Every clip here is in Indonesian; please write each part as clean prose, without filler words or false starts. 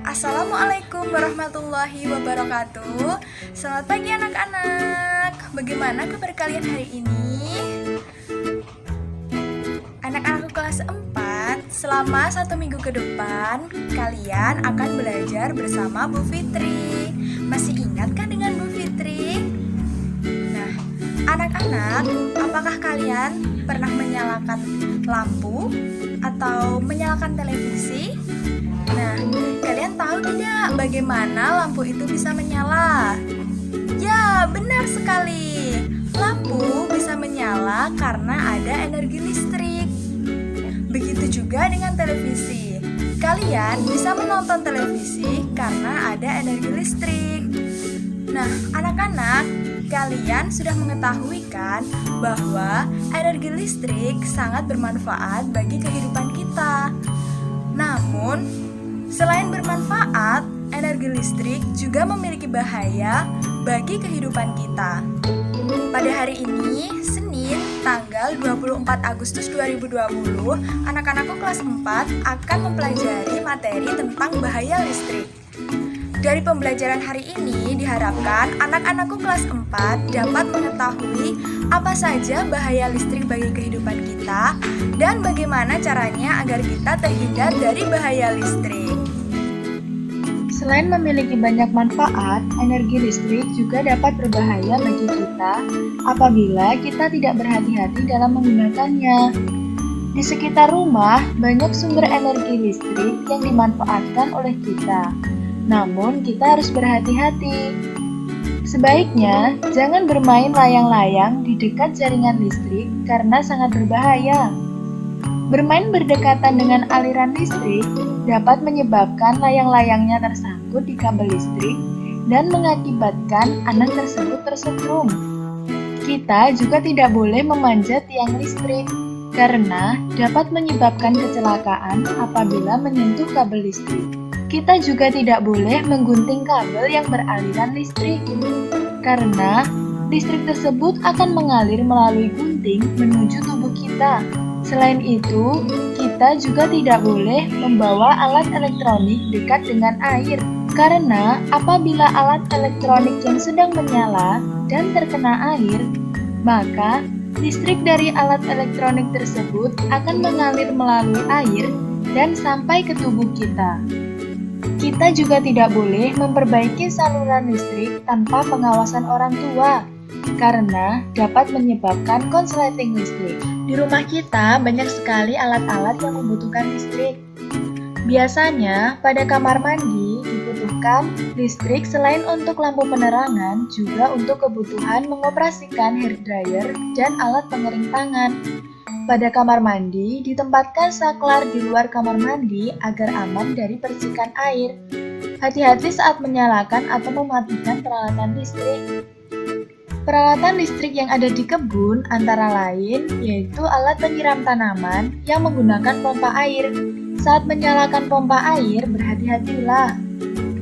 Assalamualaikum warahmatullahi wabarakatuh. Selamat pagi anak-anak. Bagaimana kabar kalian hari ini? Anak-anakku kelas 4, selama 1 minggu ke depan kalian akan belajar bersama Bu Fitri. Masih ingat kan dengan Bu Fitri? Nah, anak-anak, apakah kalian pernah menyalakan lampu atau menyalakan televisi? Nah, kalian tahu tidak bagaimana lampu itu bisa menyala? Ya, benar sekali. Lampu bisa menyala karena ada energi listrik. Begitu juga dengan televisi. Kalian bisa menonton televisi karena ada energi listrik. Nah, anak-anak, kalian sudah mengetahui kan bahwa energi listrik sangat bermanfaat bagi kehidupan kita. Namun, selain bermanfaat, energi listrik juga memiliki bahaya bagi kehidupan kita. Pada hari ini, Senin, tanggal 24 Agustus 2020, anak-anakku kelas 4 akan mempelajari materi tentang bahaya listrik. Dari pembelajaran hari ini diharapkan anak-anakku kelas 4 dapat mengetahui apa saja bahaya listrik bagi kehidupan kita dan bagaimana caranya agar kita terhindar dari bahaya listrik. Selain memiliki banyak manfaat, energi listrik juga dapat berbahaya bagi kita apabila kita tidak berhati-hati dalam menggunakannya. Di sekitar rumah, banyak sumber energi listrik yang dimanfaatkan oleh kita. Namun, kita harus berhati-hati. Sebaiknya, jangan bermain layang-layang di dekat jaringan listrik karena sangat berbahaya. Bermain berdekatan dengan aliran listrik dapat menyebabkan layang-layangnya tersangkut di kabel listrik dan mengakibatkan anak tersebut tersetrum. Kita juga tidak boleh memanjat tiang listrik karena dapat menyebabkan kecelakaan apabila menyentuh kabel listrik. Kita juga tidak boleh menggunting kabel yang beraliran listrik karena listrik tersebut akan mengalir melalui gunting menuju tubuh kita. Selain itu, kita juga tidak boleh membawa alat elektronik dekat dengan air, karena apabila alat elektronik yang sedang menyala dan terkena air, maka listrik dari alat elektronik tersebut akan mengalir melalui air dan sampai ke tubuh kita. Kita juga tidak boleh memperbaiki saluran listrik tanpa pengawasan orang tua, karena dapat menyebabkan konsleting listrik. Di rumah kita banyak sekali alat-alat yang membutuhkan listrik. Biasanya pada kamar mandi dibutuhkan listrik selain untuk lampu penerangan, juga untuk kebutuhan mengoperasikan hair dryer dan alat pengering tangan. Pada kamar mandi ditempatkan saklar di luar kamar mandi agar aman dari percikan air. Hati-hati saat menyalakan atau mematikan peralatan listrik. Peralatan listrik yang ada di kebun antara lain yaitu alat penyiram tanaman yang menggunakan pompa air. Saat menyalakan pompa air, berhati-hatilah.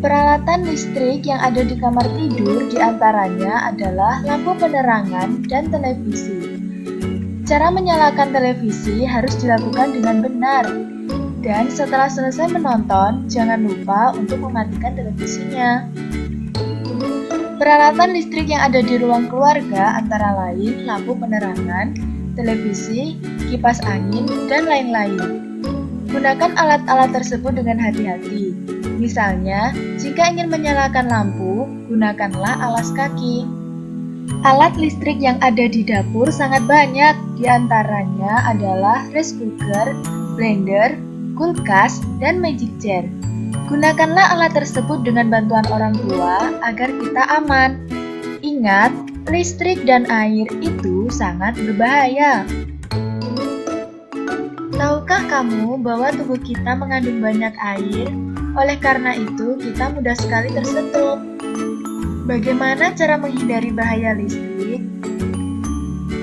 Peralatan listrik yang ada di kamar tidur diantaranya adalah lampu penerangan dan televisi. Cara menyalakan televisi harus dilakukan dengan benar. Dan setelah selesai menonton, jangan lupa untuk mematikan televisinya. Peralatan listrik yang ada di ruang keluarga antara lain lampu penerangan, televisi, kipas angin, dan lain-lain. Gunakan alat-alat tersebut dengan hati-hati. Misalnya, jika ingin menyalakan lampu, gunakanlah alas kaki. Alat listrik yang ada di dapur sangat banyak, di antaranya adalah rice cooker, blender, kulkas, dan magic jar. Gunakanlah alat tersebut dengan bantuan orang tua agar kita aman. Ingat, listrik dan air itu sangat berbahaya. Tahukah kamu bahwa tubuh kita mengandung banyak air? Oleh karena itu, kita mudah sekali tersetrum. Bagaimana cara menghindari bahaya listrik?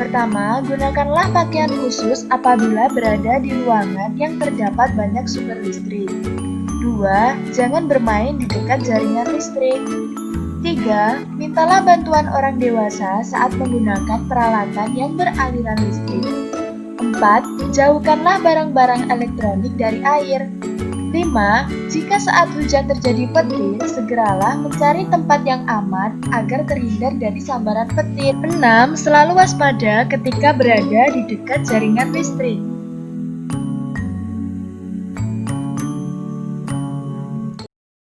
Pertama, gunakanlah pakaian khusus apabila berada di ruangan yang terdapat banyak sumber listrik. 2. Jangan bermain di dekat jaringan listrik. 3. Mintalah bantuan orang dewasa saat menggunakan peralatan yang beraliran listrik. 4. Jauhkanlah barang-barang elektronik dari air. 5. Jika saat hujan terjadi petir, segeralah mencari tempat yang aman agar terhindar dari sambaran petir. 6. Selalu waspada ketika berada di dekat jaringan listrik.